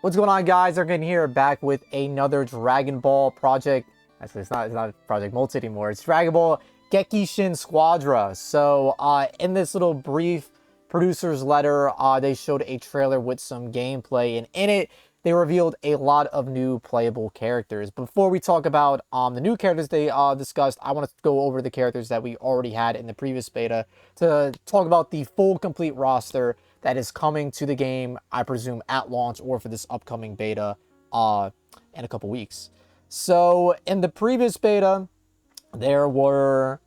What's going on, guys? Ironcane here, back with another Dragon Ball project. Actually, it's not Project Multi anymore. It's Dragon Ball Gekishin Squadra. So, in this little brief producer's letter, they showed a trailer with some gameplay, and in it, they revealed a lot of new playable characters. Before we talk about the new characters they discussed, I want to go over the characters that we already had in the previous beta to talk about the full complete roster that is coming to the game, I presume, at launch or for this upcoming beta in a couple weeks. So, in the previous beta, there were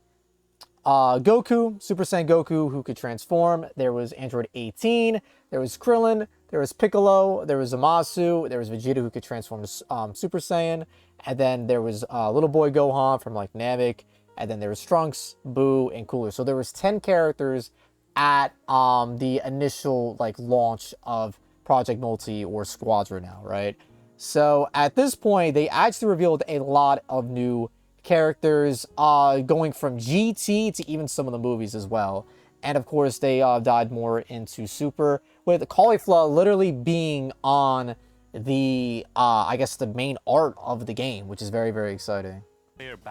Goku, Super Saiyan Goku, who could transform. There was Android 18. There was Krillin. There was Piccolo. There was Zamasu. There was Vegeta, who could transform to Super Saiyan. And then there was little boy Gohan from like Namek. And then there was Trunks, Boo, and Cooler. So there was 10 characters at the initial like launch of Project Multi or Squadra now, right? So at this point, they actually revealed a lot of new characters, going from GT to even some of the movies as well. And of course, they dived more into Super, with Caulifla literally being on the, I guess, the main art of the game, which is very, very exciting.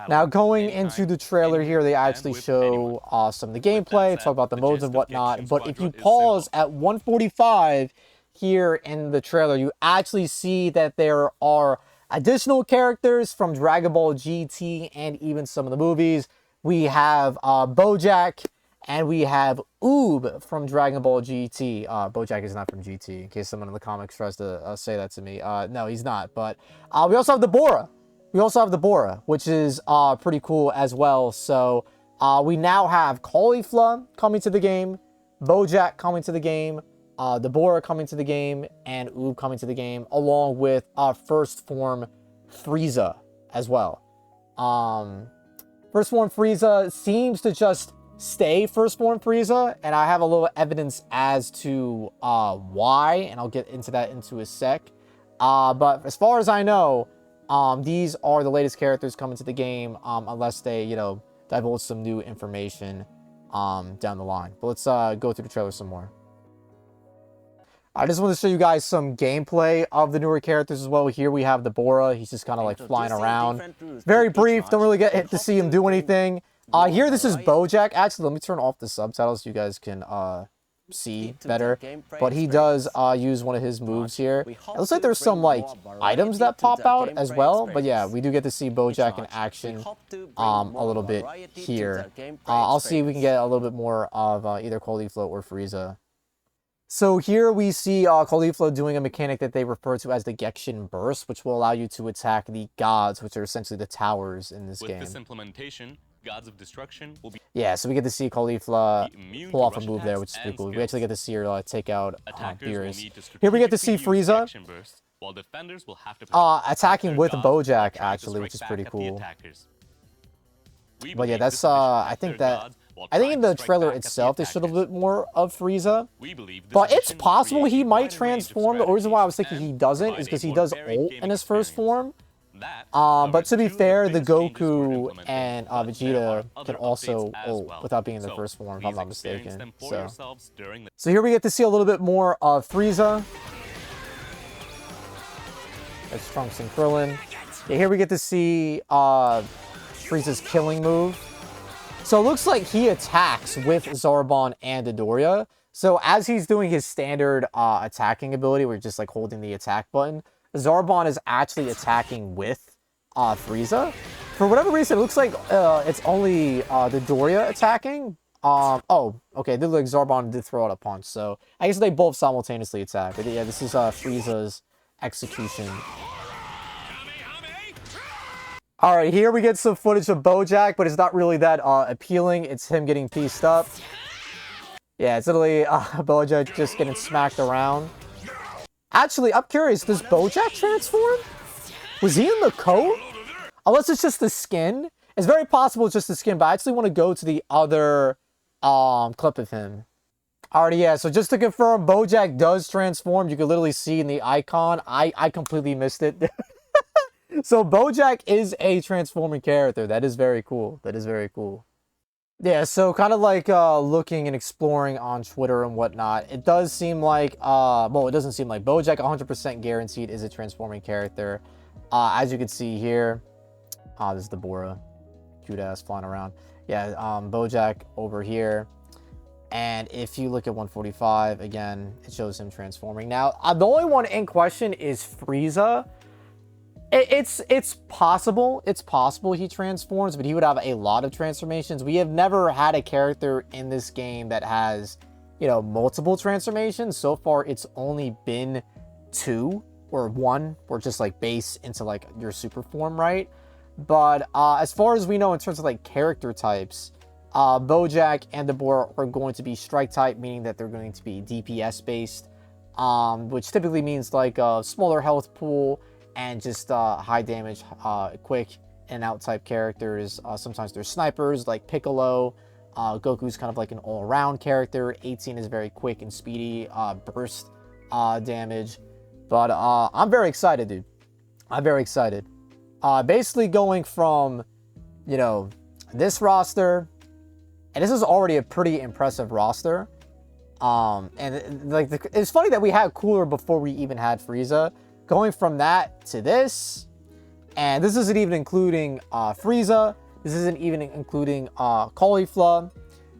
Now, going into the trailer here, they actually show some of the gameplay, talk about the modes and whatnot. But if you pause at 1:45 here in the trailer, you actually see that there are additional characters from Dragon Ball GT and even some of the movies. We have Bojack, and we have Oob from Dragon Ball GT. Bojack is not from GT, in case someone in the comics tries to say that to me. No, he's not. But we also have the Bora. We also have the Bora, which is pretty cool as well. So we now have Caulifla coming to the game, Bojack coming to the game, the Bora coming to the game, and Oob coming to the game, along with First Form Frieza as well. First Form Frieza seems to just stay First Form Frieza, and I have a little evidence as to why, and I'll get into that into a sec. But as far as I know, these are the latest characters coming to the game, unless they, you know, divulge some new information down the line. But let's go through the trailer some more. I just want to show you guys some gameplay of the newer characters as well. Here we have the Bora. He's just kind of like flying around. Very brief. Don't really get to see him do anything. Here, this is Bojack. Actually, let me turn off the subtitles so you guys can see better. But he does use one of his moves here. It looks like there's some like items that pop out as well. But yeah, we do get to see Bojack in action a little bit here. I'll see if we can get a little bit more of either Caulifla or Frieza. So here we see Caulifla doing a mechanic that they refer to as the Gekishin burst, which will allow you to attack the gods, which are essentially the towers in this game. With this implementation, gods of destruction will be... Yeah, so we get to see Caulifla pull off a move there, which is pretty cool. We actually get to see her take out Beerus. Here we get to see Frieza attacking with Bojack, actually, which is pretty cool. But yeah, that's I think in the trailer itself they showed a little bit more of Frieza. But it's possible he might transform. The reason why I was thinking he doesn't is because he does ult in his first form. But to be fair, the Goku and Vegeta can also ult without being in their first form, if I'm not mistaken. So here we get to see a little bit more of Frieza. That's Trunks and Krillin. Yeah, here we get to see Frieza's killing move. So it looks like he attacks with Zarbon and Dodoria. So as he's doing his standard attacking ability, we're just like holding the attack button, Zarbon is actually attacking with Frieza. For whatever reason, it looks like it's only Dodoria attacking. Oh, okay, it looked like Zarbon did throw out a punch, so I guess they both simultaneously attack. But yeah, this is Frieza's execution. Alright, here we get some footage of Bojack, but it's not really that appealing. It's him getting pieced up. Yeah, it's literally Bojack just getting smacked around. Actually, I'm curious, does Bojack transform? Was he in the code? Unless it's just the skin. It's very possible it's just the skin, but I actually want to go to the other clip of him. Alright, yeah, so just to confirm, Bojack does transform. You can literally see in the icon. I completely missed it. So Bojack is a transforming character. That is very cool. That is very cool. Yeah, so kind of like looking and exploring on Twitter and whatnot, it does seem like, well, it doesn't seem like Bojack 100% guaranteed is a transforming character. As you can see here, this is the Bora, cute ass flying around. Yeah, Bojack over here. And if you look at 145, again, it shows him transforming. Now, the only one in question is Frieza. It's possible he transforms, but he would have a lot of transformations. We have never had a character in this game that has, you know, multiple transformations. So far it's only been 2 or 1, or just like base into like your super form, right? But as far as we know, in terms of like character types, Bojack and the Bora are going to be strike type, meaning that they're going to be DPS based, which typically means like a smaller health pool and just high damage, quick in and out type characters. Sometimes there's snipers like Piccolo. Goku's kind of like an all-around character. 18 is very quick and speedy, burst damage. But I'm very excited, dude. I'm very excited. Basically going from, you know, this roster, and this is already a pretty impressive roster. And like it's funny that we had Cooler before we even had Frieza. Going from that to this, and this isn't even including Frieza. This isn't even including Caulifla.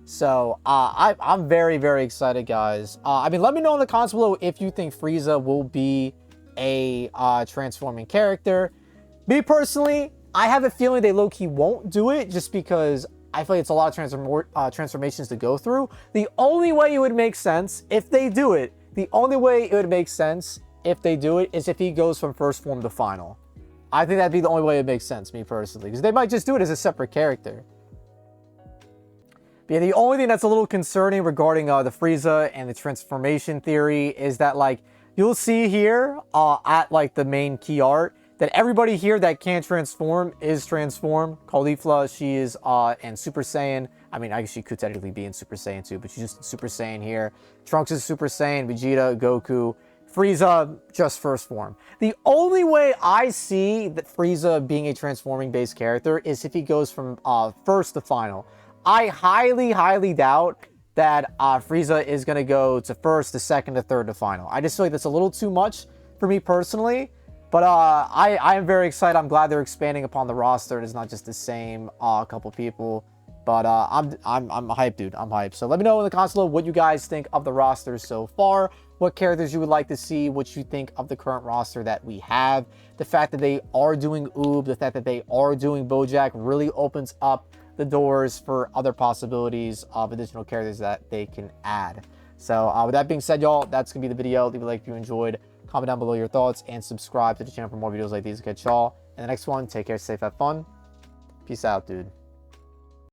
So I'm very, very excited, guys. I mean, let me know in the comments below if you think Frieza will be a transforming character. Me personally, I have a feeling they low-key won't do it, just because I feel like it's a lot of transformations to go through. The only way it would make sense if they do it, is if he goes from first form to final. I think that'd be the only way it makes sense, me personally, because they might just do it as a separate character. But yeah, the only thing that's a little concerning regarding the Frieza and the transformation theory is that, like, you'll see here at like the main key art that everybody here that can't transform is transformed. Caulifla, she is in Super Saiyan. I mean, I guess she could technically be in Super Saiyan too, but she's just Super Saiyan here. Trunks is Super Saiyan, Vegeta, Goku. Frieza, just first form. The only way I see that Frieza being a transforming based character is if he goes from first to final. I highly, highly doubt that Frieza is going to go to first, to second, to third, to final. I just feel like that's a little too much for me personally. But I am very excited. I'm glad they're expanding upon the roster. It's not just the same couple people. But I'm hyped, dude. I'm hyped. So let me know in the comments below what you guys think of the roster so far. What characters you would like to see. What you think of the current roster that we have. The fact that they are doing Oob. The fact that they are doing Bojack really opens up the doors for other possibilities of additional characters that they can add. So with that being said, y'all, that's going to be the video. Leave a like if you enjoyed. Comment down below your thoughts. And subscribe to the channel for more videos like these. Catch y'all in the next one. Take care. Safe. Have fun. Peace out, dude.